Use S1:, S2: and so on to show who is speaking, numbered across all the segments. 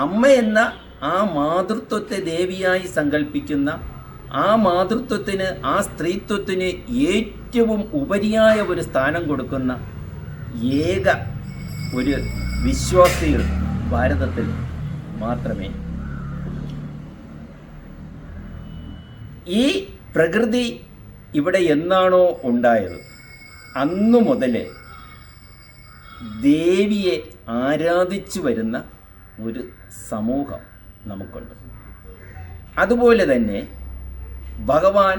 S1: അമ്മ എന്ന ആ മാതൃത്വത്തെ ദേവിയായി സങ്കല്പിക്കുന്ന, ആ മാതൃത്വത്തിന്, ആ സ്ത്രീത്വത്തിന് ഏറ്റവും ഉപരിയായ ഒരു സ്ഥാനം കൊടുക്കുന്ന ഏക ഒരു വിശ്വാസികൾ ഭാരതത്തിൽ മാത്രമേ. ഈ പ്രകൃതി ഇവിടെ എന്നാണോ ഉണ്ടായത് അന്നു മുതലേ ദേവിയെ ആരാധിച്ചു വരുന്ന ഒരു സമൂഹം നമുക്കുണ്ട്. അതുപോലെ തന്നെ ഭഗവാൻ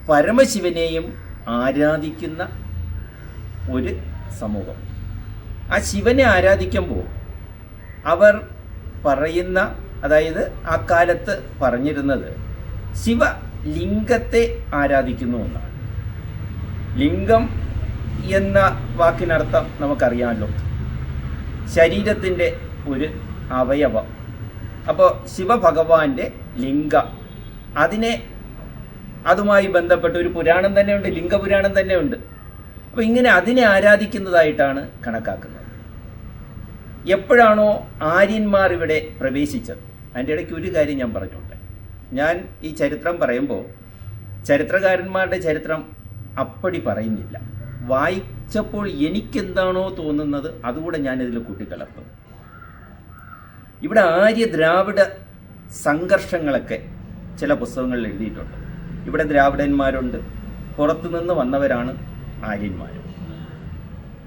S1: പരമശിവനെയും ആരാധിക്കുന്ന ഒരു സമൂഹം. ആ ശിവനെ ആരാധിക്കുമ്പോൾ അവർ പറയുന്ന, അതായത് ആ കാലത്ത് പറഞ്ഞിരുന്നത് ശിവലിംഗത്തെ ആരാധിക്കുന്നു എന്നാണ്. ലിംഗം എന്ന വാക്കിനർത്ഥം നമുക്കറിയാമല്ലോ, ശരീരത്തിൻ്റെ ഒരു അവയവം. അപ്പോൾ ശിവഭഗവാന്റെ ലിംഗം, അതുമായി ബന്ധപ്പെട്ട ഒരു പുരാണം തന്നെയുണ്ട്, ലിംഗപുരാണം തന്നെയുണ്ട്. അപ്പോൾ ഇങ്ങനെ അതിനെ ആരാധിക്കുന്നതായിട്ടാണ് കണക്കാക്കുന്നത്. എപ്പോഴാണോ ആര്യന്മാർ ഇവിടെ പ്രവേശിച്ചത്, അതിൻ്റെ ഇടയ്ക്ക് ഒരു കാര്യം ഞാൻ പറഞ്ഞോട്ടെ. ഞാൻ ഈ ചരിത്രം പറയുമ്പോൾ ചരിത്രകാരന്മാരുടെ ചരിത്രം അപ്പടി പറയുന്നില്ല. വായിച്ചപ്പോൾ എനിക്കെന്താണോ തോന്നുന്നത് അതുകൂടെ ഞാനിതിൽ കൂട്ടിക്കലർത്തും. ഇവിടെ ആര്യ ദ്രാവിഡ സംഘർഷങ്ങളൊക്കെ ചില പുസ്തകങ്ങളിൽ എഴുതിയിട്ടുണ്ട്. ഇവിടെ ദ്രാവിഡന്മാരുണ്ട്, പുറത്തുനിന്ന് വന്നവരാണ് ആര്യന്മാർ.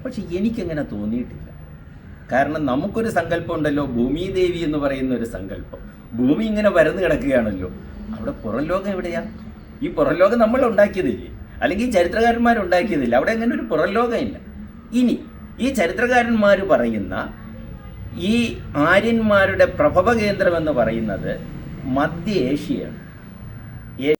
S1: പക്ഷെ എനിക്കങ്ങനെ തോന്നിയിട്ടില്ല. കാരണം നമുക്കൊരു സങ്കല്പം ഉണ്ടല്ലോ, ഭൂമിദേവി എന്ന് പറയുന്ന ഒരു സങ്കല്പം. ഭൂമി ഇങ്ങനെ പരന്നു കിടക്കുകയാണല്ലോ, അവിടെ പുറം ലോകം എവിടെയാ? ഈ പുറം ലോകം നമ്മൾ ഉണ്ടാക്കിയതില്ലേ, അല്ലെങ്കിൽ ചരിത്രകാരന്മാരുണ്ടാക്കിയതില്ല. അവിടെ അങ്ങനെ ഒരു പുറം ലോകമില്ല. ഇനി ഈ ചരിത്രകാരന്മാർ പറയുന്ന ഈ ആര്യന്മാരുടെ പ്രഭവ കേന്ദ്രമെന്ന് പറയുന്നത് മധ്യ ഏഷ്യയാണ്.